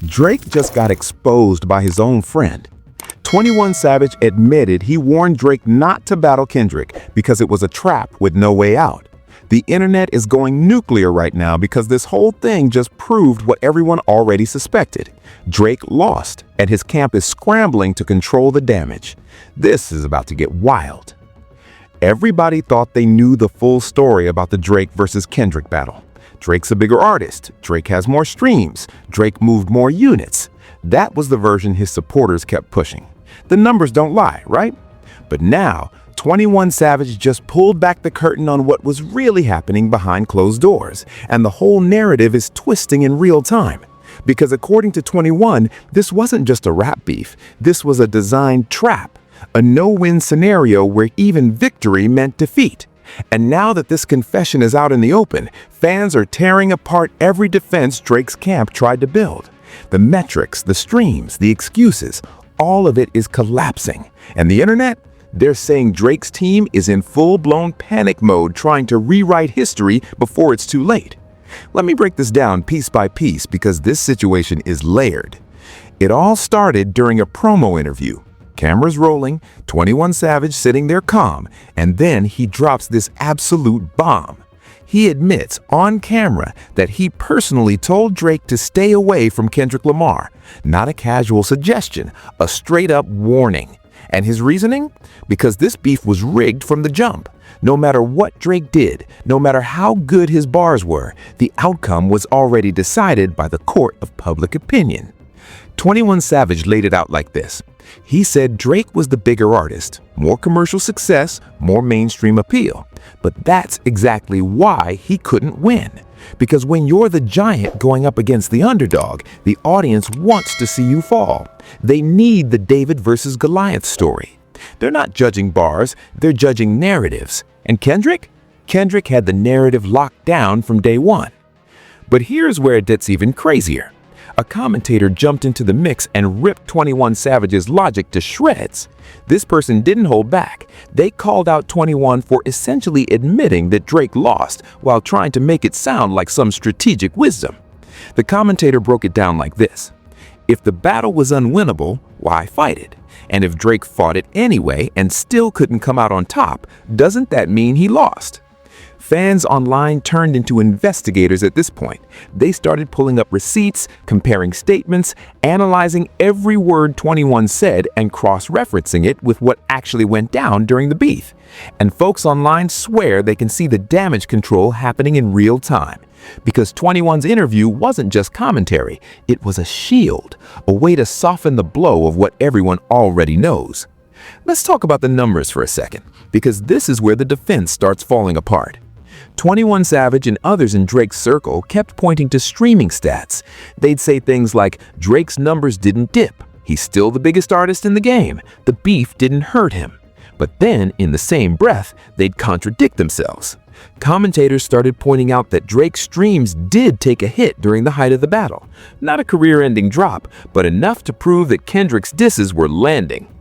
Drake just got exposed by his own friend. 21 Savage admitted he warned Drake not to battle Kendrick because it was a trap with no way out. The internet is going nuclear right now because this whole thing just proved what everyone already suspected. Drake lost, and his camp is scrambling to control the damage. This is about to get wild. Everybody thought they knew the full story about the Drake versus Kendrick battle. Drake's a bigger artist. Drake has more streams. Drake moved more units. That was the version his supporters kept pushing. The numbers don't lie, right? But now, 21 Savage just pulled back the curtain on what was really happening behind closed doors, and the whole narrative is twisting in real time. Because according to 21, this wasn't just a rap beef, this was a designed trap, a no-win scenario where even victory meant defeat. And now that this confession is out in the open, fans are tearing apart every defense Drake's camp tried to build. The metrics, the streams, the excuses, all of it is collapsing. And the internet? They're saying Drake's team is in full-blown panic mode trying to rewrite history before it's too late. Let me break this down piece by piece because this situation is layered. It all started during a promo interview. Cameras rolling, 21 Savage sitting there calm, and then he drops this absolute bomb. He admits on camera that he personally told Drake to stay away from Kendrick Lamar. Not a casual suggestion, a straight-up warning. And his reasoning? Because this beef was rigged from the jump. No matter what Drake did, no matter how good his bars were, the outcome was already decided by the court of public opinion. 21 Savage laid it out like this. He said Drake was the bigger artist, more commercial success, more mainstream appeal. But that's exactly why he couldn't win. Because when you're the giant going up against the underdog, the audience wants to see you fall. They need the David versus Goliath story. They're not judging bars, they're judging narratives. And Kendrick? Kendrick had the narrative locked down from day one. But here's where it gets even crazier. A commentator jumped into the mix and ripped 21 Savage's logic to shreds. This person didn't hold back. They called out 21 for essentially admitting that Drake lost while trying to make it sound like some strategic wisdom. The commentator broke it down like this. If the battle was unwinnable, why fight it? And if Drake fought it anyway and still couldn't come out on top, doesn't that mean he lost? Fans online turned into investigators at this point. They started pulling up receipts, comparing statements, analyzing every word 21 said and cross-referencing it with what actually went down during the beef. And folks online swear they can see the damage control happening in real time. Because 21's interview wasn't just commentary, it was a shield, a way to soften the blow of what everyone already knows. Let's talk about the numbers for a second, because this is where the defense starts falling apart. 21 Savage and others in Drake's circle kept pointing to streaming stats. They'd say things like, Drake's numbers didn't dip. He's still the biggest artist in the game. The beef didn't hurt him. But then, in the same breath, they'd contradict themselves. Commentators started pointing out that Drake's streams did take a hit during the height of the battle. Not a career-ending drop, but enough to prove that Kendrick's disses were landing.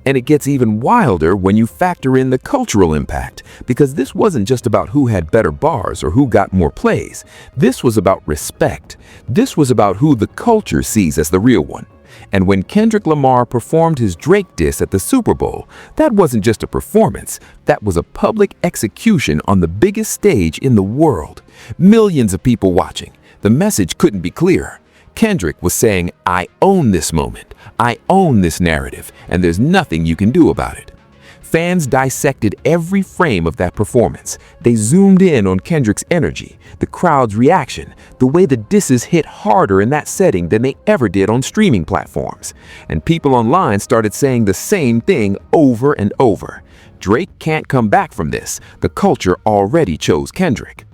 And it gets even wilder when you factor in the cultural impact, because this wasn't just about who had better bars or who got more plays. This was about respect. This was about who the culture sees as the real one. And when Kendrick Lamar performed his Drake diss at the Super Bowl, that wasn't just a performance, that was a public execution on the biggest stage in the world. Millions of people watching. The message couldn't be clearer. Kendrick was saying, I own this moment, I own this narrative, and there's nothing you can do about it. Fans dissected every frame of that performance. They zoomed in on Kendrick's energy, the crowd's reaction, the way the disses hit harder in that setting than they ever did on streaming platforms. And people online started saying the same thing over and over. Drake can't come back from this. The culture already chose Kendrick.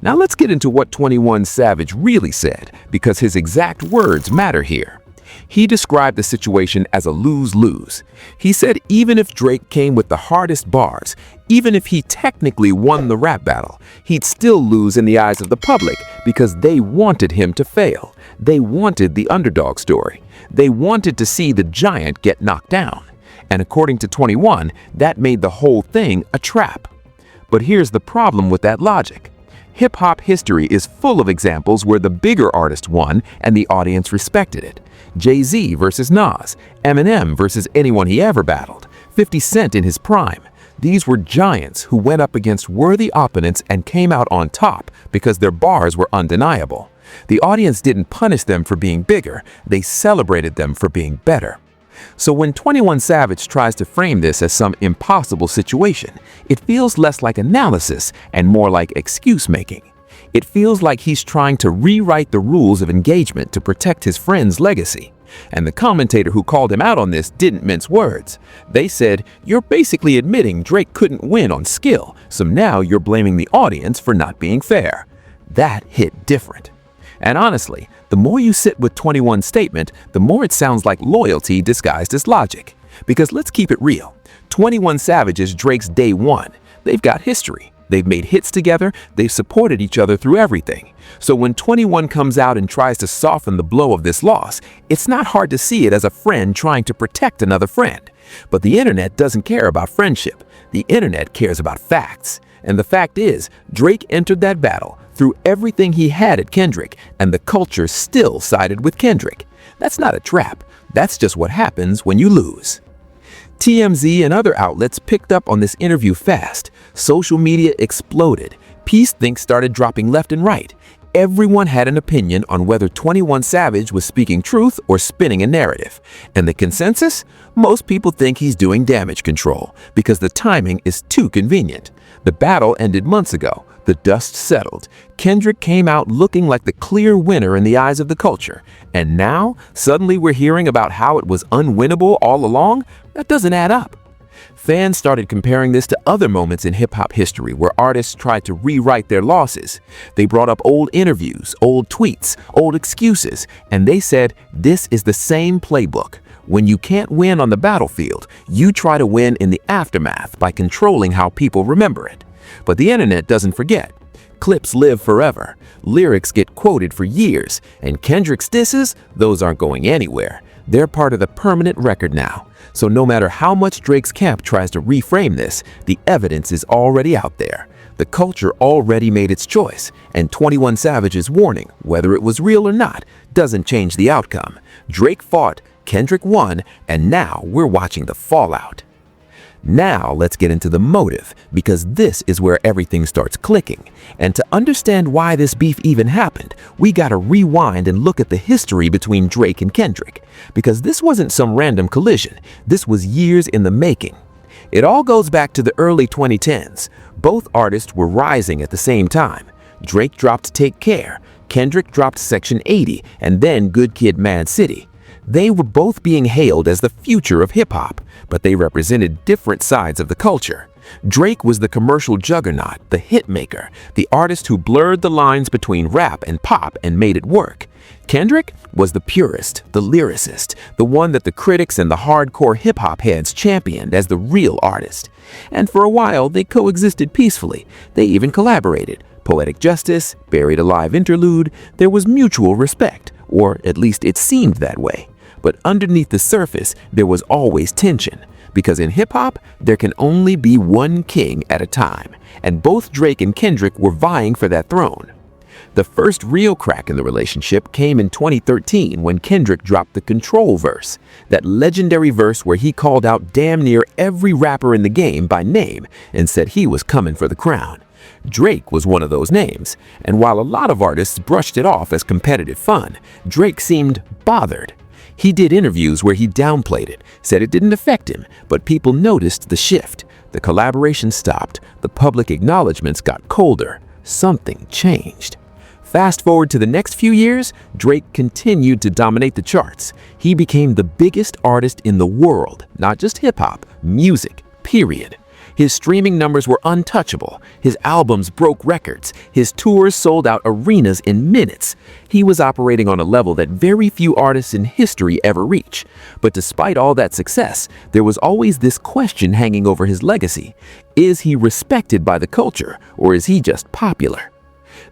Now let's get into what 21 Savage really said, because his exact words matter here. He described the situation as a lose-lose. He said even if Drake came with the hardest bars, even if he technically won the rap battle, he'd still lose in the eyes of the public because they wanted him to fail. They wanted the underdog story. They wanted to see the giant get knocked down. And according to 21, that made the whole thing a trap. But here's the problem with that logic. Hip-hop history is full of examples where the bigger artist won and the audience respected it. Jay-Z versus Nas, Eminem versus anyone he ever battled, 50 Cent in his prime. These were giants who went up against worthy opponents and came out on top because their bars were undeniable. The audience didn't punish them for being bigger, they celebrated them for being better. So when 21 Savage tries to frame this as some impossible situation, it feels less like analysis and more like excuse-making. It feels like he's trying to rewrite the rules of engagement to protect his friend's legacy. And the commentator who called him out on this didn't mince words. They said, "You're basically admitting Drake couldn't win on skill, so now you're blaming the audience for not being fair." That hit different. And honestly, the more you sit with 21's statement, the more it sounds like loyalty disguised as logic. Because let's keep it real. 21 Savage is Drake's day one. They've got history. They've made hits together. They've supported each other through everything. So when 21 comes out and tries to soften the blow of this loss, it's not hard to see it as a friend trying to protect another friend. But the internet doesn't care about friendship. The internet cares about facts. And the fact is, Drake entered that battle, threw everything he had at Kendrick, and the culture still sided with Kendrick. That's not a trap. That's just what happens when you lose. TMZ and other outlets picked up on this interview fast. Social media exploded. Peace Think started dropping left and right. Everyone had an opinion on whether 21 Savage was speaking truth or spinning a narrative. And the consensus? Most people think he's doing damage control because the timing is too convenient. The battle ended months ago. The dust settled. Kendrick came out looking like the clear winner in the eyes of the culture. And now, suddenly we're hearing about how it was unwinnable all along? That doesn't add up. Fans started comparing this to other moments in hip-hop history where artists tried to rewrite their losses. They brought up old interviews, old tweets, old excuses, and they said, this is the same playbook. When you can't win on the battlefield, you try to win in the aftermath by controlling how people remember it. But the internet doesn't forget. Clips live forever. Lyrics get quoted for years. And Kendrick's disses, those aren't going anywhere. They're part of the permanent record now. So no matter how much Drake's camp tries to reframe this, the evidence is already out there. The culture already made its choice, and 21 Savage's warning, whether it was real or not, doesn't change the outcome. Drake fought, Kendrick won, and now we're watching the fallout. Now let's get into the motive, because this is where everything starts clicking. And to understand why this beef even happened, we gotta rewind and look at the history between Drake and Kendrick. Because this wasn't some random collision, this was years in the making. It all goes back to the early 2010s. Both artists were rising at the same time. Drake dropped Take Care, Kendrick dropped Section 80, and then Good Kid, Mad City. They were both being hailed as the future of hip-hop, but they represented different sides of the culture. Drake was the commercial juggernaut, the hitmaker, the artist who blurred the lines between rap and pop and made it work. Kendrick was the purist, the lyricist, the one that the critics and the hardcore hip-hop heads championed as the real artist. And for a while, they coexisted peacefully. They even collaborated. Poetic Justice, Buried Alive interlude, there was mutual respect, or at least it seemed that way. But underneath the surface, there was always tension. Because in hip-hop, there can only be one king at a time, and both Drake and Kendrick were vying for that throne. The first real crack in the relationship came in 2013 when Kendrick dropped the Control verse, that legendary verse where he called out damn near every rapper in the game by name and said he was coming for the crown. Drake was one of those names, and while a lot of artists brushed it off as competitive fun, Drake seemed bothered. He did interviews where he downplayed it, said it didn't affect him, but people noticed the shift. The collaboration stopped, the public acknowledgments got colder, something changed. Fast forward to the next few years, Drake continued to dominate the charts. He became the biggest artist in the world, not just hip-hop, music, period. His streaming numbers were untouchable, his albums broke records, his tours sold out arenas in minutes. He was operating on a level that very few artists in history ever reach. But despite all that success, there was always this question hanging over his legacy. Is he respected by the culture, or is he just popular?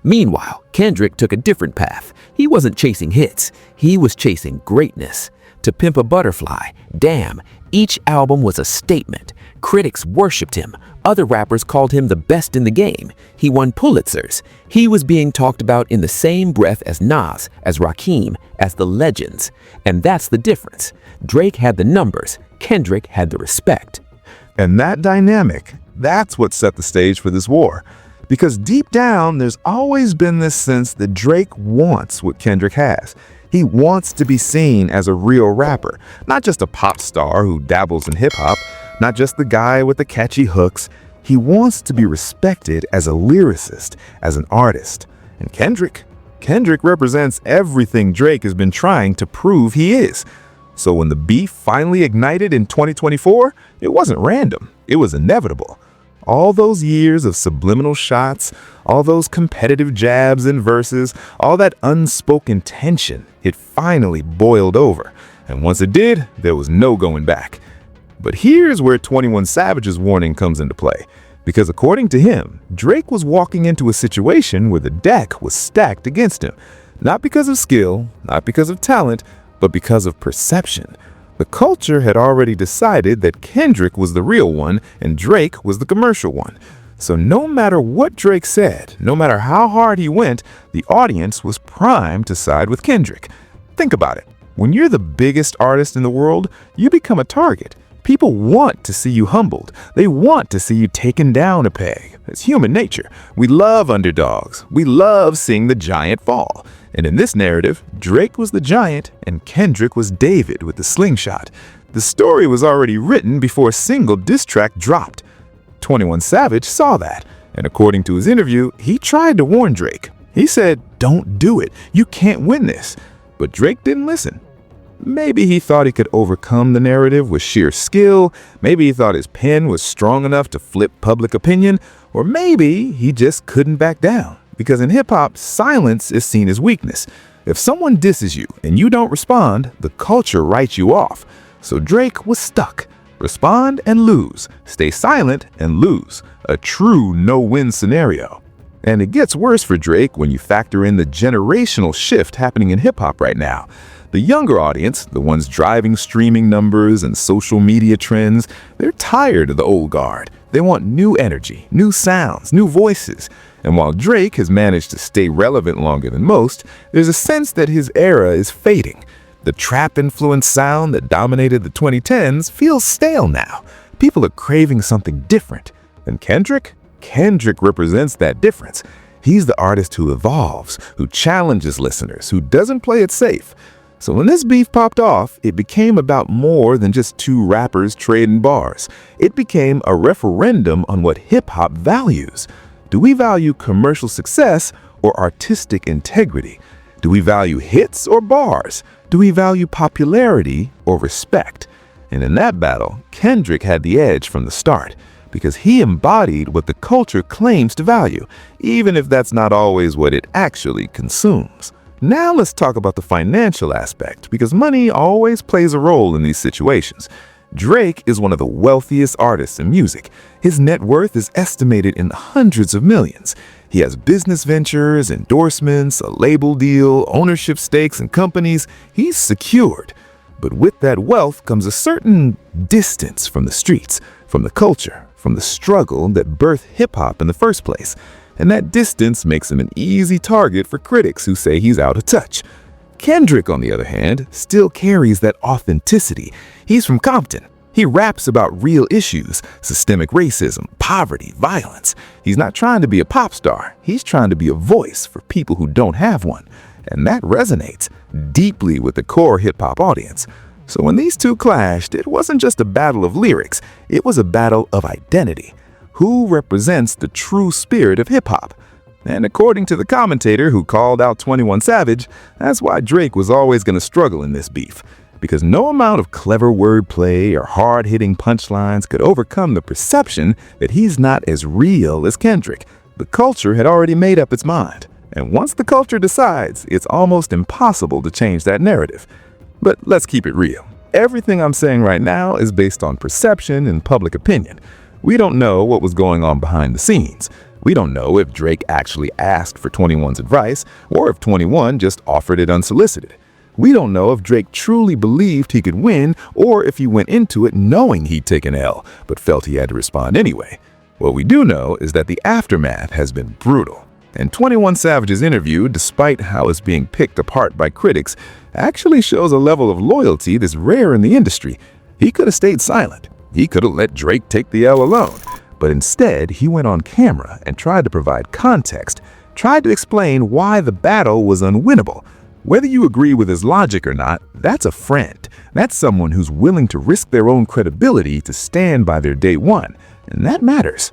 Meanwhile, Kendrick took a different path. He wasn't chasing hits, he was chasing greatness. To Pimp a Butterfly, Damn, each album was a statement. Critics worshipped him. Other rappers called him the best in the game. He won Pulitzers. He was being talked about in the same breath as Nas, as Rakim, as the legends. And that's the difference. Drake had the numbers. Kendrick had the respect. And that dynamic, that's what set the stage for this war. Because deep down, there's always been this sense that Drake wants what Kendrick has. He wants to be seen as a real rapper, not just a pop star who dabbles in hip-hop, not just the guy with the catchy hooks. He wants to be respected as a lyricist, as an artist. And Kendrick represents everything Drake has been trying to prove he is. So when the beef finally ignited in 2024, it wasn't random, it was inevitable. All those years of subliminal shots, all those competitive jabs and verses, all that unspoken tension, it finally boiled over. And once it did, there was no going back. But here's where 21 Savage's warning comes into play. Because according to him, Drake was walking into a situation where the deck was stacked against him. Not because of skill, not because of talent, but because of perception. The culture had already decided that Kendrick was the real one and Drake was the commercial one. So no matter what Drake said, no matter how hard he went, the audience was primed to side with Kendrick. Think about it. When you're the biggest artist in the world, you become a target. People want to see you humbled. They want to see you taken down a peg. It's human nature. We love underdogs. We love seeing the giant fall. And in this narrative, Drake was the giant and Kendrick was David with the slingshot. The story was already written before a single diss track dropped. 21 Savage saw that, and according to his interview, he tried to warn Drake. He said, "Don't do it. You can't win this." But Drake didn't listen. Maybe he thought he could overcome the narrative with sheer skill, maybe he thought his pen was strong enough to flip public opinion, or maybe he just couldn't back down. Because in hip-hop, silence is seen as weakness. If someone disses you and you don't respond, the culture writes you off. So Drake was stuck. Respond and lose. Stay silent and lose. A true no-win scenario. And it gets worse for Drake when you factor in the generational shift happening in hip-hop right now. The younger audience, the ones driving streaming numbers and social media trends, they're tired of the old guard. They want new energy, new sounds, new voices. And while Drake has managed to stay relevant longer than most, there's a sense that his era is fading. The trap-influenced sound that dominated the 2010s feels stale now. People are craving something different. And Kendrick represents that difference. He's the artist who evolves, who challenges listeners, who doesn't play it safe. So when this beef popped off, it became about more than just two rappers trading bars. It became a referendum on what hip-hop values. Do we value commercial success or artistic integrity? Do we value hits or bars? Do we value popularity or respect? And in that battle, Kendrick had the edge from the start, because he embodied what the culture claims to value, even if that's not always what it actually consumes. Now let's talk about the financial aspect, because money always plays a role in these situations. Drake is one of the wealthiest artists in music. His net worth is estimated in the hundreds of millions. He has business ventures, endorsements, a label deal, ownership stakes in companies. He's secured. But with that wealth comes a certain distance from the streets, from the culture, from the struggle that birthed hip-hop in the first place. And that distance makes him an easy target for critics who say he's out of touch. Kendrick, on the other hand, still carries that authenticity. He's from Compton. He raps about real issues, systemic racism, poverty, violence. He's not trying to be a pop star. He's trying to be a voice for people who don't have one. And that resonates deeply with the core hip-hop audience. So when these two clashed, it wasn't just a battle of lyrics. It was a battle of identity. Who represents the true spirit of hip-hop? And according to the commentator who called out 21 Savage, that's why Drake was always going to struggle in this beef. Because no amount of clever wordplay or hard-hitting punchlines could overcome the perception that he's not as real as Kendrick. The culture had already made up its mind. And once the culture decides, it's almost impossible to change that narrative. But let's keep it real. Everything I'm saying right now is based on perception and public opinion. We don't know what was going on behind the scenes. We don't know if Drake actually asked for 21's advice or if 21 just offered it unsolicited. We don't know if Drake truly believed he could win or if he went into it knowing he'd take an L, but felt he had to respond anyway. What we do know is that the aftermath has been brutal. And 21 Savage's interview, despite how it's being picked apart by critics, actually shows a level of loyalty that's rare in the industry. He could have stayed silent. He could have let Drake take the L alone. But instead, he went on camera and tried to provide context, tried to explain why the battle was unwinnable. Whether you agree with his logic or not, that's a friend. That's someone who's willing to risk their own credibility to stand by their day one, and that matters.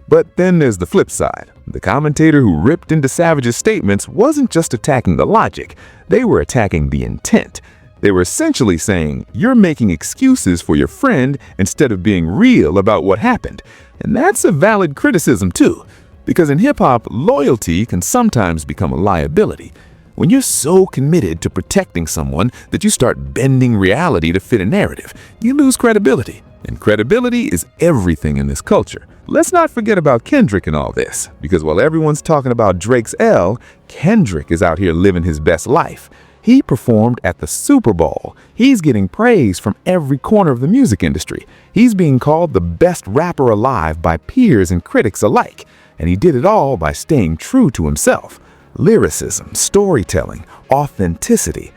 But then there's the flip side. The commentator who ripped into Savage's statements wasn't just attacking the logic, they were attacking the intent. They were essentially saying, you're making excuses for your friend instead of being real about what happened. And that's a valid criticism too, because in hip-hop, loyalty can sometimes become a liability. When you're so committed to protecting someone that you start bending reality to fit a narrative, you lose credibility. And credibility is everything in this culture. Let's not forget about Kendrick in all this, because while everyone's talking about Drake's L, Kendrick is out here living his best life. He performed at the Super Bowl. He's getting praise from every corner of the music industry. He's being called the best rapper alive by peers and critics alike. And he did it all by staying true to himself. Lyricism, storytelling, authenticity.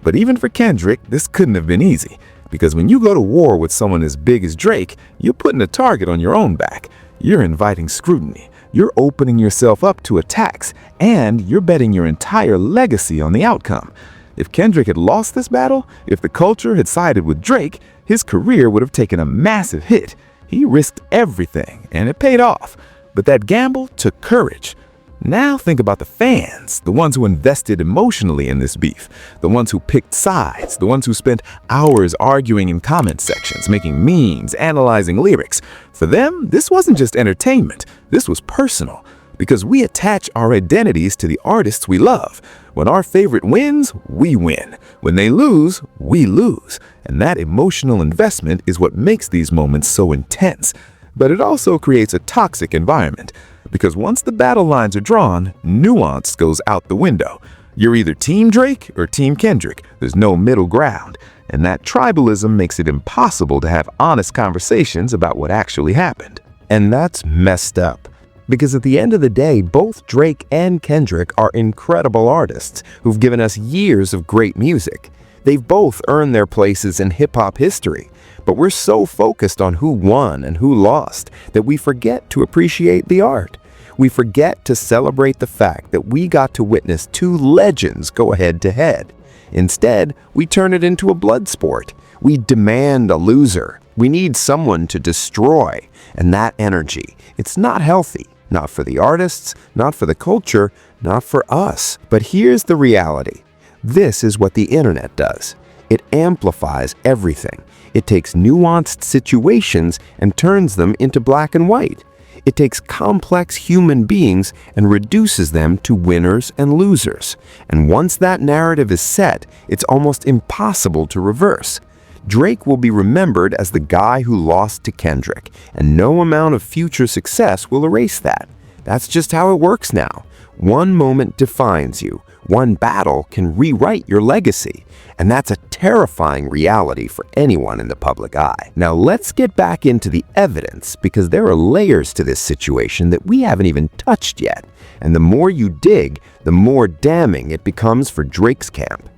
But even for Kendrick, this couldn't have been easy. Because when you go to war with someone as big as Drake, you're putting a target on your own back. You're inviting scrutiny. You're opening yourself up to attacks. And you're betting your entire legacy on the outcome. If Kendrick had lost this battle, if the culture had sided with Drake, his career would have taken a massive hit. He risked everything, and it paid off. But that gamble took courage. Now think about the fans, the ones who invested emotionally in this beef, the ones who picked sides, the ones who spent hours arguing in comment sections, making memes, analyzing lyrics. For them, this wasn't just entertainment, this was personal, because we attach our identities to the artists we love. When our favorite wins, we win. When they lose, we lose. And that emotional investment is what makes these moments so intense. But it also creates a toxic environment. Because once the battle lines are drawn, nuance goes out the window. You're either Team Drake or Team Kendrick. There's no middle ground. And that tribalism makes it impossible to have honest conversations about what actually happened. And that's messed up. Because at the end of the day, both Drake and Kendrick are incredible artists who've given us years of great music. They've both earned their places in hip-hop history. But we're so focused on who won and who lost that we forget to appreciate the art. We forget to celebrate the fact that we got to witness two legends go head-to-head. Instead, we turn it into a blood sport. We demand a loser. We need someone to destroy. And that energy, it's not healthy. Not for the artists, not for the culture, not for us. But here's the reality. This is what the internet does. It amplifies everything. It takes nuanced situations and turns them into black and white. It takes complex human beings and reduces them to winners and losers. And once that narrative is set, it's almost impossible to reverse. Drake will be remembered as the guy who lost to Kendrick, and no amount of future success will erase that. That's just how it works now. One moment defines you. One battle can rewrite your legacy, and that's a terrifying reality for anyone in the public eye. Now let's get back into the evidence, because there are layers to this situation that we haven't even touched yet. And the more you dig, the more damning it becomes for Drake's camp.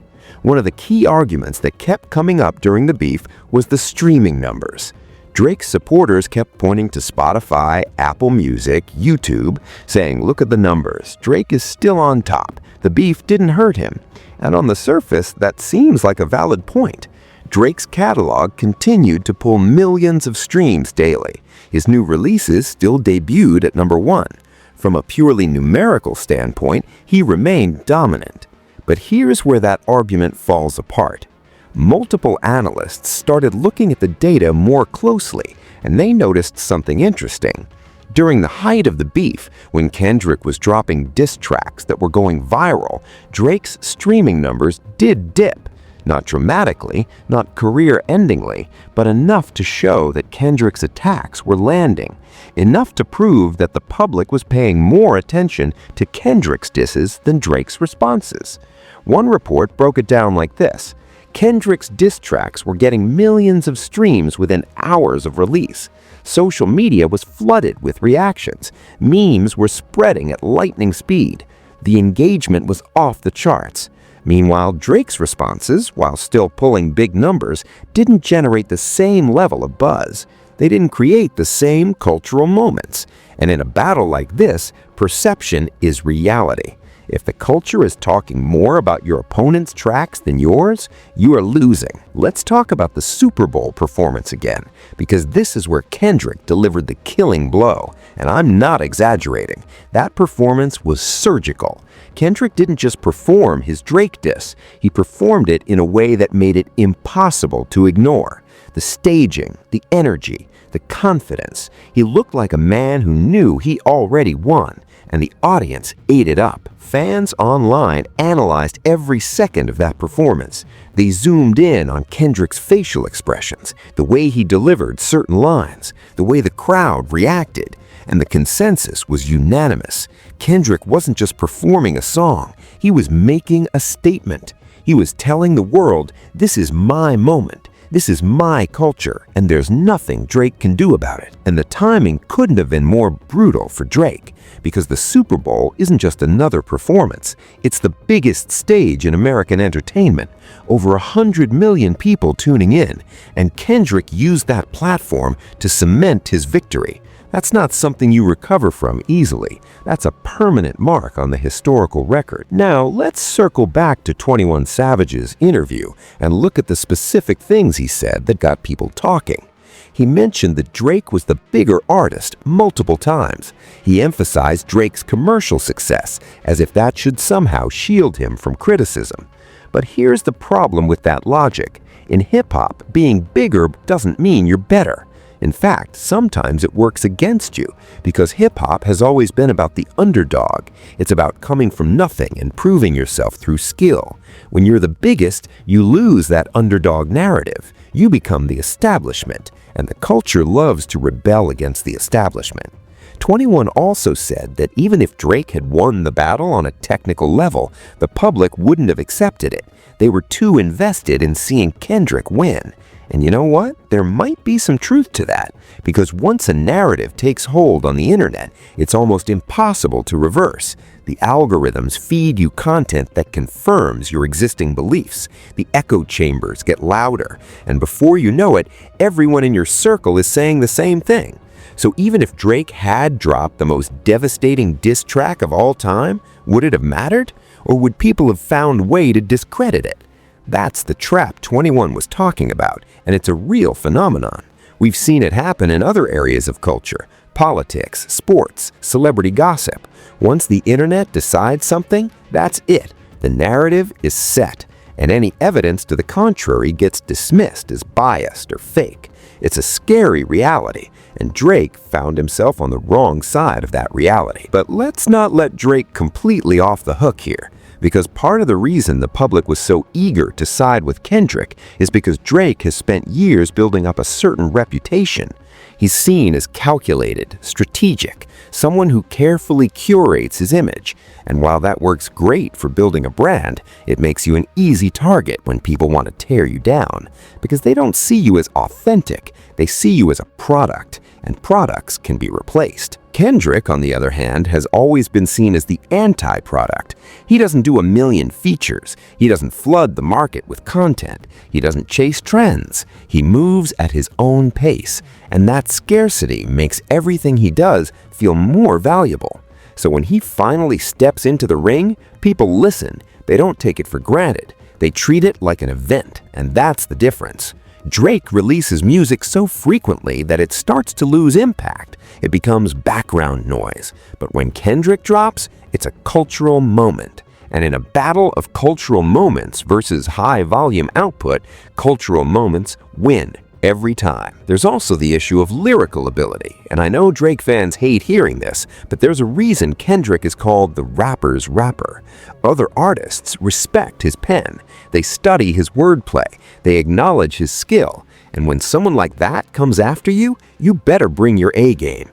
One of the key arguments that kept coming up during the beef was the streaming numbers. Drake's supporters kept pointing to Spotify, Apple Music, YouTube, saying, look at the numbers, Drake is still on top. The beef didn't hurt him. And on the surface, that seems like a valid point. Drake's catalog continued to pull millions of streams daily. His new releases still debuted at #1. From a purely numerical standpoint, he remained dominant. But here's where that argument falls apart. Multiple analysts started looking at the data more closely, and they noticed something interesting. During the height of the beef, when Kendrick was dropping diss tracks that were going viral, Drake's streaming numbers did dip. Not dramatically, not career-endingly, but enough to show that Kendrick's attacks were landing. Enough to prove that the public was paying more attention to Kendrick's disses than Drake's responses. One report broke it down like this. Kendrick's diss tracks were getting millions of streams within hours of release. Social media was flooded with reactions. Memes were spreading at lightning speed. The engagement was off the charts. Meanwhile, Drake's responses, while still pulling big numbers, didn't generate the same level of buzz. They didn't create the same cultural moments. And in a battle like this, perception is reality. If the culture is talking more about your opponent's tracks than yours, you are losing. Let's talk about the Super Bowl performance again, because this is where Kendrick delivered the killing blow. And I'm not exaggerating. That performance was surgical. Kendrick didn't just perform his Drake diss, he performed it in a way that made it impossible to ignore. The staging, the energy, the confidence. He looked like a man who knew he already won, and the audience ate it up. Fans online analyzed every second of that performance. They zoomed in on Kendrick's facial expressions, the way he delivered certain lines, the way the crowd reacted, and the consensus was unanimous. Kendrick wasn't just performing a song, he was making a statement. He was telling the world, this is my moment. This is my culture, and there's nothing Drake can do about it. And the timing couldn't have been more brutal for Drake, because the Super Bowl isn't just another performance. It's the biggest stage in American entertainment. Over 100 million people tuning in, and Kendrick used that platform to cement his victory. That's not something you recover from easily. That's a permanent mark on the historical record. Now, let's circle back to 21 Savage's interview and look at the specific things he said that got people talking. He mentioned that Drake was the bigger artist multiple times. He emphasized Drake's commercial success, as if that should somehow shield him from criticism. But here's the problem with that logic. In hip-hop, being bigger doesn't mean you're better. In fact, sometimes it works against you, because hip-hop has always been about the underdog. It's about coming from nothing and proving yourself through skill. When you're the biggest, you lose that underdog narrative. You become the establishment, and the culture loves to rebel against the establishment. 21 also said that even if Drake had won the battle on a technical level, the public wouldn't have accepted it. They were too invested in seeing Kendrick win. And you know what? There might be some truth to that, because once a narrative takes hold on the internet, it's almost impossible to reverse. The algorithms feed you content that confirms your existing beliefs. The echo chambers get louder, and before you know it, everyone in your circle is saying the same thing. So even if Drake had dropped the most devastating diss track of all time, would it have mattered? Or would people have found a way to discredit it? That's the trap 21 was talking about, and it's a real phenomenon. We've seen it happen in other areas of culture: politics, sports, celebrity gossip. Once the internet decides something, that's it. The narrative is set, and any evidence to the contrary gets dismissed as biased or fake. It's a scary reality, and Drake found himself on the wrong side of that reality. But let's not let Drake completely off the hook here, because part of the reason the public was so eager to side with Kendrick is because Drake has spent years building up a certain reputation. He's seen as calculated, strategic, someone who carefully curates his image. And while that works great for building a brand, it makes you an easy target when people want to tear you down, because they don't see you as authentic, they see you as a product, and products can be replaced. Kendrick, on the other hand, has always been seen as the anti-product. He doesn't do a million features. He doesn't flood the market with content. He doesn't chase trends. He moves at his own pace, and that scarcity makes everything he does feel more valuable. So when he finally steps into the ring, people listen. They don't take it for granted. They treat it like an event, and that's the difference. Drake releases music so frequently that it starts to lose impact. It becomes background noise. But when Kendrick drops, it's a cultural moment. And in a battle of cultural moments versus high-volume output, cultural moments win every time. There's also the issue of lyrical ability, and I know Drake fans hate hearing this, but there's a reason Kendrick is called the rapper's rapper. Other artists respect his pen, they study his wordplay, they acknowledge his skill, and when someone like that comes after you, you better bring your A game.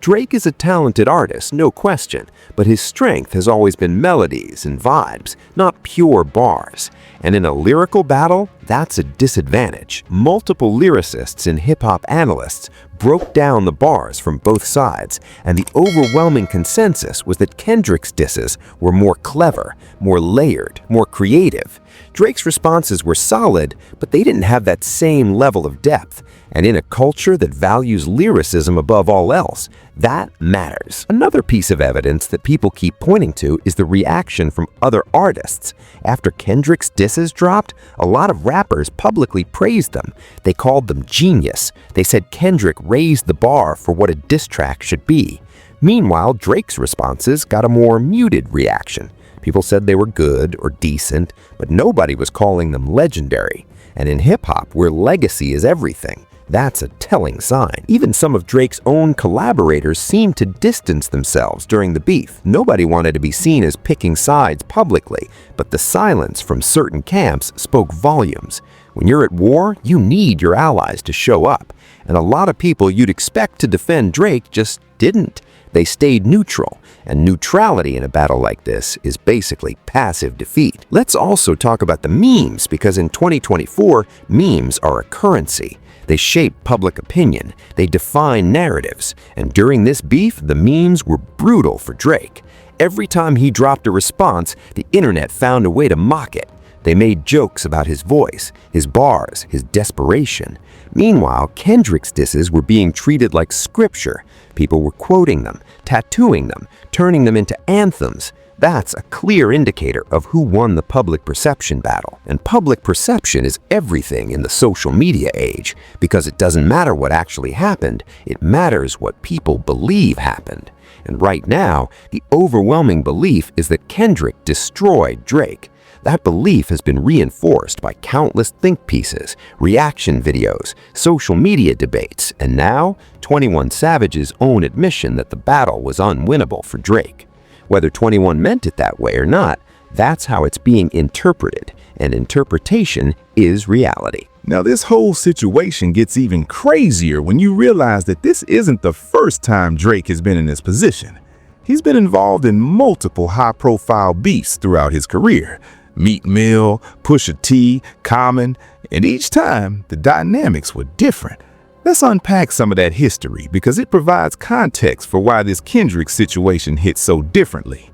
Drake is a talented artist, no question, but his strength has always been melodies and vibes, not pure bars. And in a lyrical battle, that's a disadvantage. Multiple lyricists and hip-hop analysts broke down the bars from both sides, and the overwhelming consensus was that Kendrick's disses were more clever, more layered, more creative. Drake's responses were solid, but they didn't have that same level of depth. And in a culture that values lyricism above all else, that matters. Another piece of evidence that people keep pointing to is the reaction from other artists. After Kendrick's disses dropped, a lot of rappers publicly praised them. They called them genius. They said Kendrick raised the bar for what a diss track should be. Meanwhile, Drake's responses got a more muted reaction. People said they were good or decent, but nobody was calling them legendary. And in hip-hop, where legacy is everything, that's a telling sign. Even some of Drake's own collaborators seemed to distance themselves during the beef. Nobody wanted to be seen as picking sides publicly, but the silence from certain camps spoke volumes. When you're at war, you need your allies to show up. And a lot of people you'd expect to defend Drake just didn't. They stayed neutral, and neutrality in a battle like this is basically passive defeat. Let's also talk about the memes, because in 2024, memes are a currency. They shape public opinion, they define narratives, and during this beef, the memes were brutal for Drake. Every time he dropped a response, the internet found a way to mock it. They made jokes about his voice, his bars, his desperation. Meanwhile, Kendrick's disses were being treated like scripture. People were quoting them, tattooing them, turning them into anthems. That's a clear indicator of who won the public perception battle. And public perception is everything in the social media age, because it doesn't matter what actually happened, it matters what people believe happened. And right now, the overwhelming belief is that Kendrick destroyed Drake. That belief has been reinforced by countless think pieces, reaction videos, social media debates, and now 21 Savage's own admission that the battle was unwinnable for Drake. Whether 21 meant it that way or not, that's how it's being interpreted, and interpretation is reality. Now, this whole situation gets even crazier when you realize that this isn't the first time Drake has been in this position. He's been involved in multiple high-profile beefs throughout his career. Meek Mill, Pusha T, Common, and each time the dynamics were different. Let's unpack some of that history because it provides context for why this Kendrick situation hit so differently.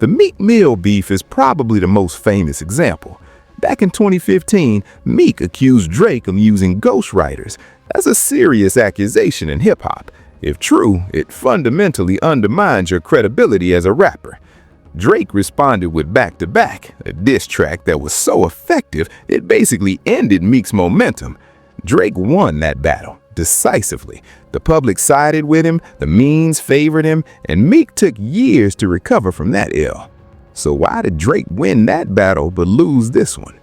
The Meek Mill beef is probably the most famous example. Back in 2015, Meek accused Drake of using ghostwriters. That's a serious accusation in hip-hop. If true, it fundamentally undermines your credibility as a rapper. Drake responded with Back to Back, a diss track that was so effective it basically ended Meek's momentum. Drake won that battle decisively. The public sided with him, the memes favored him, and Meek took years to recover from that ill. So why did Drake win that battle but lose this one?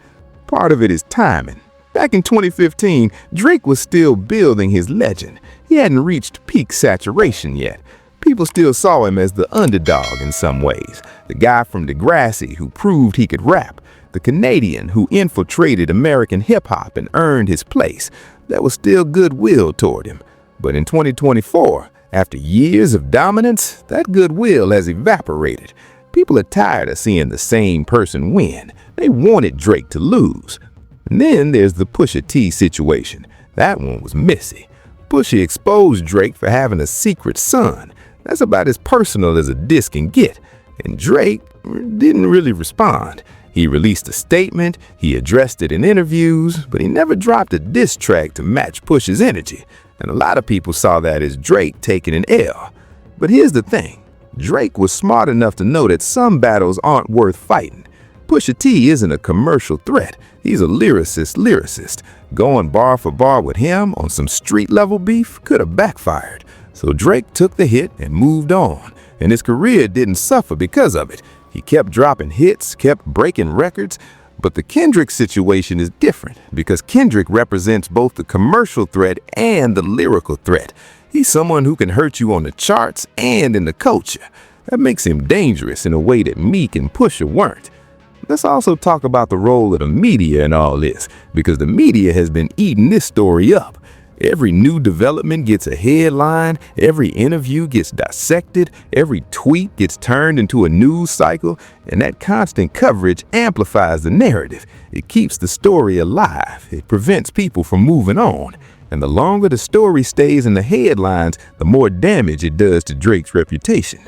Part of it is timing. Back in 2015, Drake was still building his legend. He hadn't reached peak saturation yet. People still saw him as the underdog in some ways, the guy from Degrassi who proved he could rap, the Canadian who infiltrated American hip-hop and earned his place. There was still goodwill toward him. But in 2024, after years of dominance, that goodwill has evaporated. People are tired of seeing the same person win. They wanted Drake to lose. And then there's the Pusha T situation. That one was messy. Pusha exposed Drake for having a secret son. That's about as personal as a diss can get. And Drake didn't really respond. He released a statement, he addressed it in interviews, but he never dropped a diss track to match Pusha's energy. And a lot of people saw that as Drake taking an L. But here's the thing. Drake was smart enough to know that some battles aren't worth fighting. Pusha T isn't a commercial threat. He's a lyricist. Going bar for bar with him on some street-level beef could have backfired. So Drake took the hit and moved on, and his career didn't suffer because of it. He kept dropping hits, kept breaking records, But the Kendrick situation is different because Kendrick represents both the commercial threat and the lyrical threat. He's someone who can hurt you on the charts and in the culture. That makes him dangerous in a way that Meek and Pusha weren't. Let's also talk about the role of the media in all this, because the media has been eating this story up. Every new development gets a headline, every interview gets dissected, every tweet gets turned into a news cycle, and that constant coverage amplifies the narrative. It keeps the story alive. It prevents people from moving on. And the longer the story stays in the headlines, the more damage it does to Drake's reputation.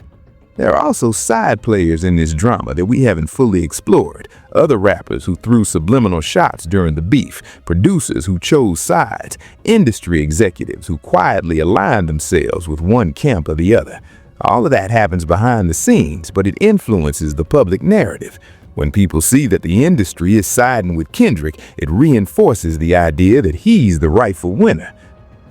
There are also side players in this drama that we haven't fully explored. Other rappers who threw subliminal shots during the beef, producers who chose sides, industry executives who quietly aligned themselves with one camp or the other. All of that happens behind the scenes, but it influences the public narrative. When people see that the industry is siding with Kendrick, it reinforces the idea that he's the rightful winner.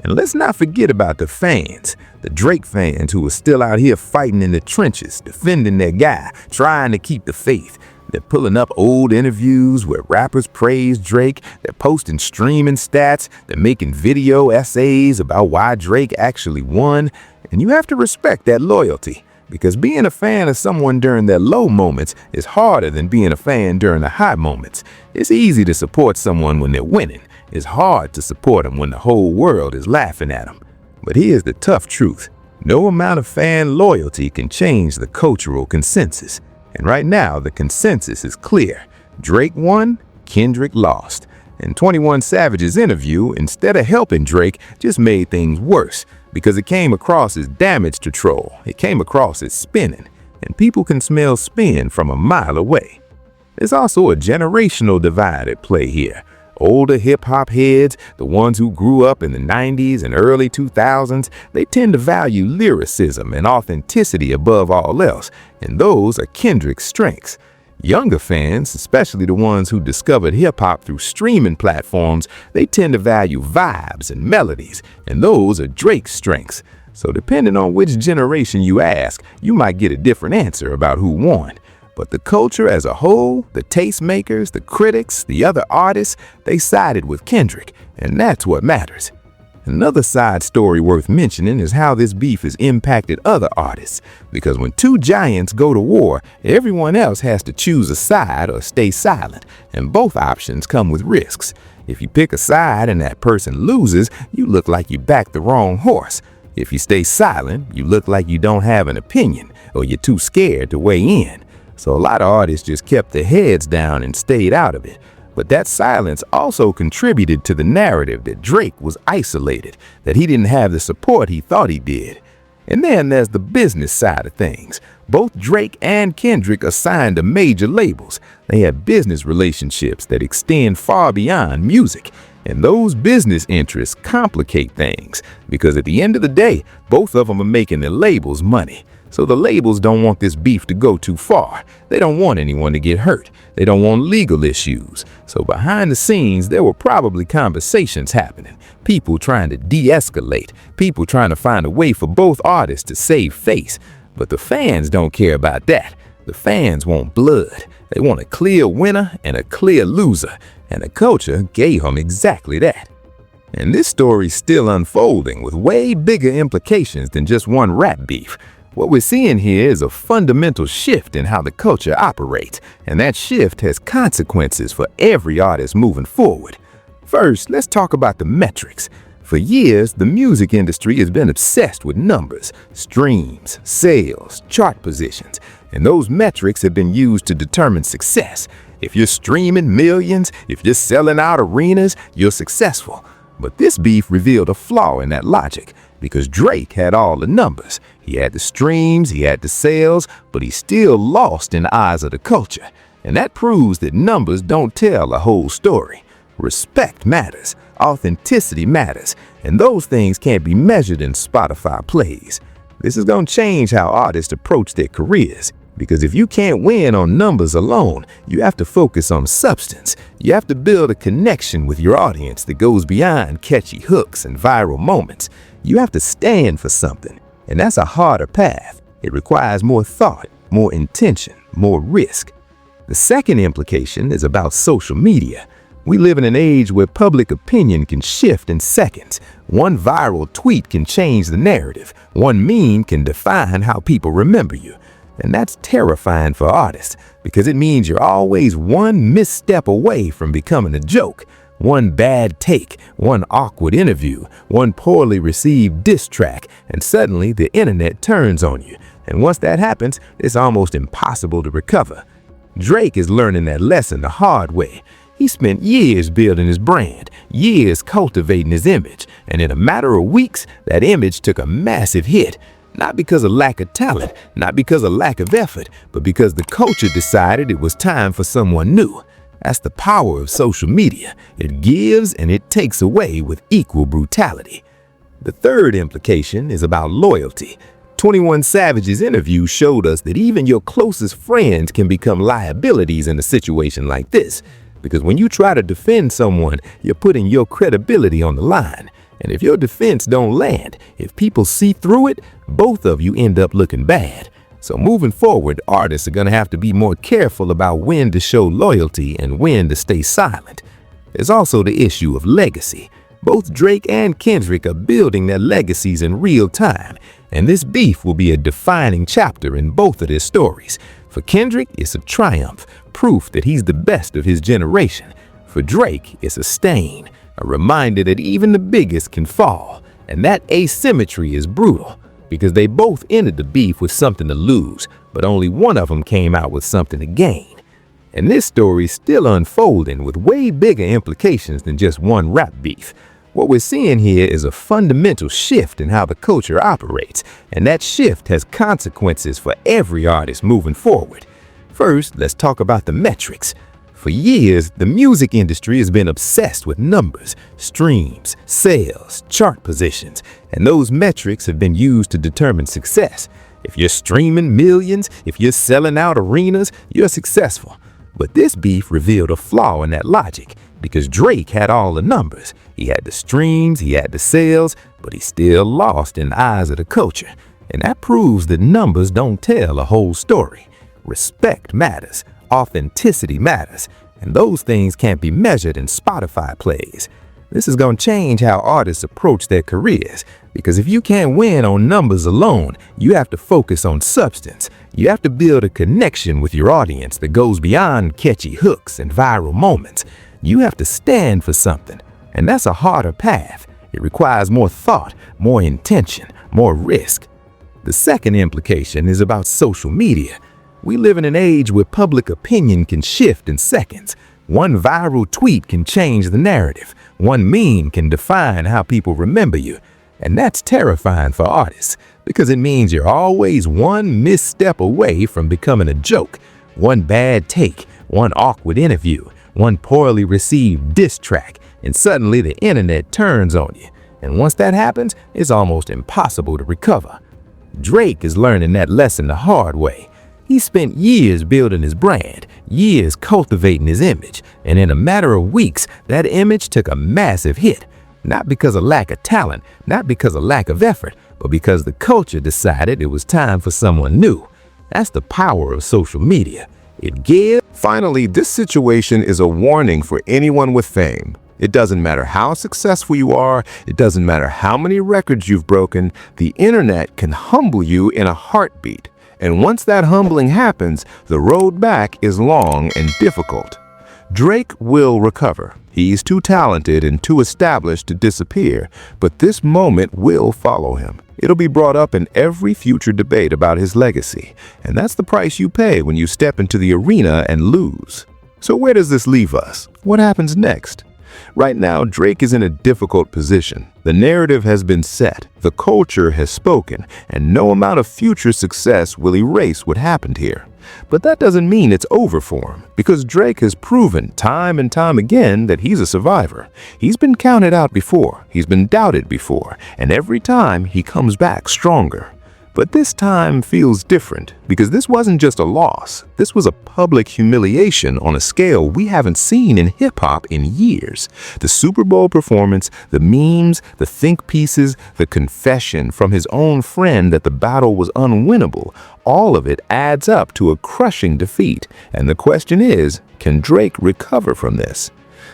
And let's not forget about the fans, the Drake fans who are still out here fighting in the trenches, defending their guy, trying to keep the faith. They're pulling up old interviews where rappers praise Drake, they're posting streaming stats, they're making video essays about why Drake actually won. And you have to respect that loyalty, because being a fan of someone during their low moments is harder than being a fan during the high moments. It's easy to support someone when they're winning. It's hard to support them when the whole world is laughing at them. But here's the tough truth. No amount of fan loyalty can change the cultural consensus. And right now, the consensus is clear. Drake won, Kendrick lost. And 21 Savage's interview, instead of helping Drake, just made things worse because it came across as damage to troll. It came across as spinning. And people can smell spin from a mile away. There's also a generational divide at play here. Older hip-hop heads, the ones who grew up in the 90s and early 2000s, they tend to value lyricism and authenticity above all else, and those are Kendrick's strengths. Younger fans, especially the ones who discovered hip-hop through streaming platforms, they tend to value vibes and melodies, and those are Drake's strengths. So depending on which generation you ask, you might get a different answer about who won. But the culture as a whole, the tastemakers, the critics, the other artists, they sided with Kendrick, and that's what matters. Another side story worth mentioning is how this beef has impacted other artists, because when two giants go to war, everyone else has to choose a side or stay silent, and both options come with risks. If you pick a side and that person loses, you look like you backed the wrong horse. If you stay silent, you look like you don't have an opinion, or you're too scared to weigh in. So a lot of artists just kept their heads down and stayed out of it. But that silence also contributed to the narrative that Drake was isolated, that he didn't have the support he thought he did. And then there's the business side of things. Both Drake and Kendrick are signed to major labels. They have business relationships that extend far beyond music. And those business interests complicate things, because at the end of the day, both of them are making their labels money. So the labels don't want this beef to go too far. They don't want anyone to get hurt. They don't want legal issues. So behind the scenes, there were probably conversations happening. People trying to de-escalate. People trying to find a way for both artists to save face. But the fans don't care about that. The fans want blood. They want a clear winner and a clear loser. And the culture gave them exactly that. And this story's still unfolding with way bigger implications than just one rap beef. What we're seeing here is a fundamental shift in how the culture operates, and that shift has consequences for every artist moving forward. First, let's talk about the metrics. For years, the music industry has been obsessed with numbers, streams, sales, chart positions, and those metrics have been used to determine success. If you're streaming millions, if you're selling out arenas, you're successful. But this beef revealed a flaw in that logic, because Drake had all the numbers. He had the streams, he had the sales, but he still lost in the eyes of the culture. And that proves that numbers don't tell the whole story. Respect matters, authenticity matters, and those things can't be measured in Spotify plays. This is going to change how artists approach their careers, because if you can't win on numbers alone, you have to focus on substance. You have to build a connection with your audience that goes beyond catchy hooks and viral moments. You have to stand for something, and that's a harder path. It requires more thought, more intention, more risk. The second implication is about social media. We live in an age where public opinion can shift in seconds. One viral tweet can change the narrative. One meme can define how people remember you. And that's terrifying for artists because it means you're always one misstep away from becoming a joke. One bad take, one awkward interview, one poorly received diss track, and suddenly the internet turns on you. And once that happens, it's almost impossible to recover. Drake is learning that lesson the hard way. He spent years building his brand, years cultivating his image, and in a matter of weeks, that image took a massive hit. Not because of lack of talent, not because of lack of effort, but because the culture decided it was time for someone new. That's the power of social media. It gives and it takes away with equal brutality. The third implication is about loyalty. 21 Savage's interview showed us that even your closest friends can become liabilities in a situation like this. Because when you try to defend someone, you're putting your credibility on the line. And if your defense don't land, if people see through it, both of you end up looking bad. So moving forward, artists are going to have to be more careful about when to show loyalty and when to stay silent. There's also the issue of legacy. Both Drake and Kendrick are building their legacies in real time, and this beef will be a defining chapter in both of their stories. For Kendrick, it's a triumph, proof that he's the best of his generation. For Drake, it's a stain, a reminder that even the biggest can fall, and that asymmetry is brutal. Because they both ended the beef with something to lose, but only one of them came out with something to gain. And this story's still unfolding with way bigger implications than just one rap beef. What we're seeing here is a fundamental shift in how the culture operates, and that shift has consequences for every artist moving forward. First, let's talk about the metrics. For years, the music industry has been obsessed with numbers, streams, sales, chart positions, and those metrics have been used to determine success. If you're streaming millions, if you're selling out arenas, you're successful. But this beef revealed a flaw in that logic, because Drake had all the numbers. He had the streams, he had the sales, but he still lost in the eyes of the culture. And that proves that numbers don't tell a whole story. Respect matters. Authenticity matters, and those things can't be measured in Spotify plays. This is going to change how artists approach their careers, because if you can't win on numbers alone, you have to focus on substance. You have to build a connection with your audience that goes beyond catchy hooks and viral moments. You have to stand for something, and that's a harder path. It requires more thought, more intention, more risk. The second implication is about social media. We live in an age where public opinion can shift in seconds. One viral tweet can change the narrative. One meme can define how people remember you. And that's terrifying for artists because it means you're always one misstep away from becoming a joke. One bad take, one awkward interview, one poorly received diss track, and suddenly the internet turns on you. And once that happens, it's almost impossible to recover. Drake is learning that lesson the hard way. He spent years building his brand, years cultivating his image, and in a matter of weeks, that image took a massive hit. Not because of lack of talent, not because of lack of effort, but because the culture decided it was time for someone new. That's the power of social media. It gives. Finally, this situation is a warning for anyone with fame. It doesn't matter how successful you are, it doesn't matter how many records you've broken, the internet can humble you in a heartbeat. And once that humbling happens, the road back is long and difficult. Drake will recover. He's too talented and too established to disappear, but this moment will follow him. It'll be brought up in every future debate about his legacy, and that's the price you pay when you step into the arena and lose. So where does this leave us? What happens next? Right now, Drake is in a difficult position. The narrative has been set, the culture has spoken, and no amount of future success will erase what happened here. But that doesn't mean it's over for him, because Drake has proven time and time again that he's a survivor. He's been counted out before, he's been doubted before, and every time he comes back stronger. But this time feels different because this wasn't just a loss. This was a public humiliation on a scale we haven't seen in hip-hop in years. The Super Bowl performance, the memes, the think pieces, the confession from his own friend that the battle was unwinnable, all of it adds up to a crushing defeat. And the question is, can Drake recover from this?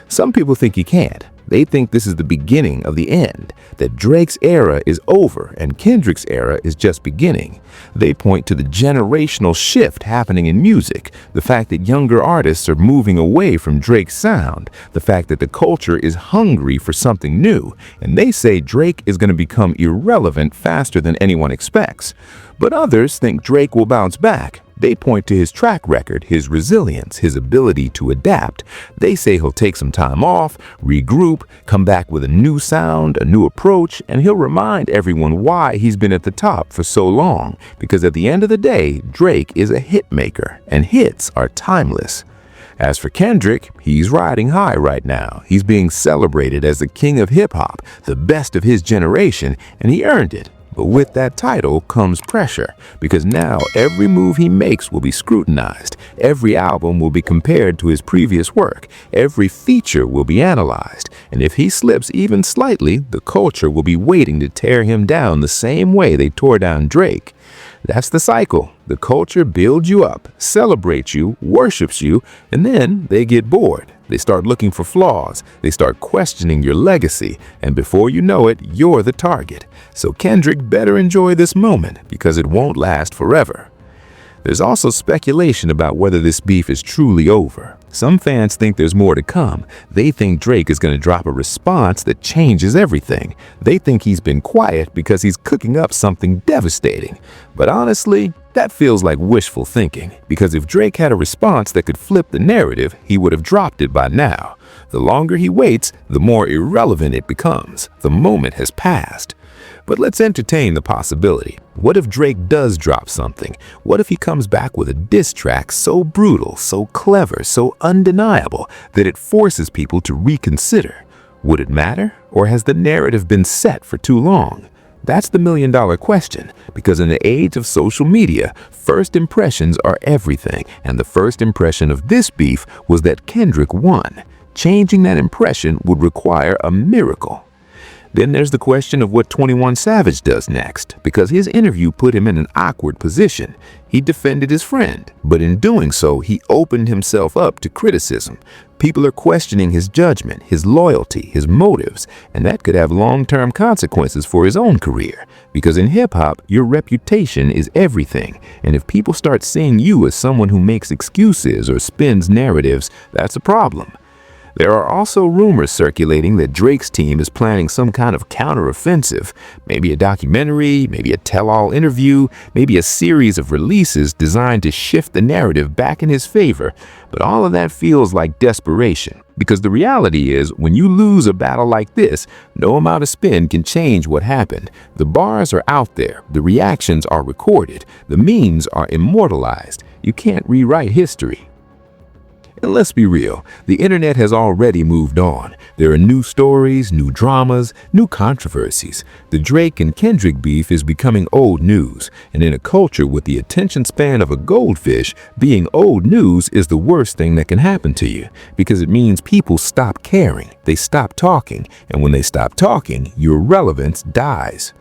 Some people think he can't. They think this is the beginning of the end, that Drake's era is over and Kendrick's era is just beginning. They point to the generational shift happening in music, the fact that younger artists are moving away from Drake's sound, the fact that the culture is hungry for something new, and they say Drake is going to become irrelevant faster than anyone expects. But others think Drake will bounce back. They point to his track record, his resilience, his ability to adapt. They say he'll take some time off, regroup, come back with a new sound, a new approach, and he'll remind everyone why he's been at the top for so long. Because at the end of the day, Drake is a hit maker, and hits are timeless. As for Kendrick, he's riding high right now. He's being celebrated as the king of hip-hop, the best of his generation, and he earned it. But with that title comes pressure, because now every move he makes will be scrutinized, every album will be compared to his previous work, every feature will be analyzed, and if he slips even slightly, the culture will be waiting to tear him down the same way they tore down Drake. That's the cycle. The culture builds you up, celebrates you, worships you, and then they get bored. They start looking for flaws. They start questioning your legacy. And before you know it, you're the target. So Kendrick better enjoy this moment because it won't last forever. There's also speculation about whether this beef is truly over. Some fans think there's more to come. They think Drake is going to drop a response that changes everything. They think he's been quiet because he's cooking up something devastating. But honestly, that feels like wishful thinking, because if Drake had a response that could flip the narrative, he would have dropped it by now. The longer he waits, the more irrelevant it becomes. The moment has passed. But let's entertain the possibility. What if Drake does drop something? What if he comes back with a diss track so brutal, so clever, so undeniable that it forces people to reconsider? Would it matter, or has the narrative been set for too long? That's the million-dollar question, because in the age of social media, first impressions are everything, and the first impression of this beef was that Kendrick won. Changing that impression would require a miracle. Then there's the question of what 21 Savage does next, because his interview put him in an awkward position. He defended his friend, but in doing so, he opened himself up to criticism. People are questioning his judgment, his loyalty, his motives, and that could have long-term consequences for his own career. Because in hip-hop, your reputation is everything, and if people start seeing you as someone who makes excuses or spins narratives, that's a problem. There are also rumors circulating that Drake's team is planning some kind of counteroffensive, maybe a documentary, maybe a tell-all interview, maybe a series of releases designed to shift the narrative back in his favor. But all of that feels like desperation, because the reality is when you lose a battle like this, no amount of spin can change what happened. The bars are out there, the reactions are recorded, the memes are immortalized. You can't rewrite history. And let's be real, the internet has already moved on. There are new stories, new dramas, new controversies. The Drake and Kendrick beef is becoming old news, and in a culture with the attention span of a goldfish, being old news is the worst thing that can happen to you, because it means people stop caring, they stop talking, and when they stop talking, your relevance dies.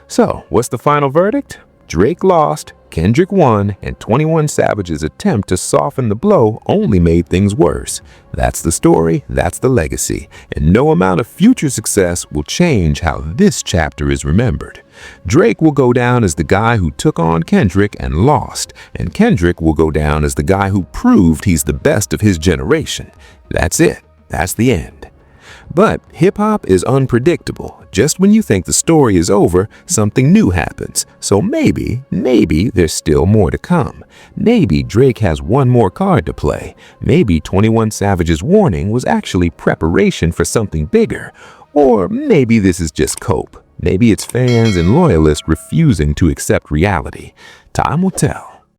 So, what's the final verdict? Drake lost, Kendrick won, and 21 Savage's attempt to soften the blow only made things worse. That's the story, that's the legacy, and no amount of future success will change how this chapter is remembered. Drake will go down as the guy who took on Kendrick and lost, and Kendrick will go down as the guy who proved he's the best of his generation. That's it. That's the end. But hip-hop is unpredictable. Just when you think the story is over, something new happens. So maybe there's still more to come. Maybe Drake has one more card to play. Maybe 21 Savage's warning was actually preparation for something bigger. Or maybe this is just cope. Maybe it's fans and loyalists refusing to accept reality. Time will tell.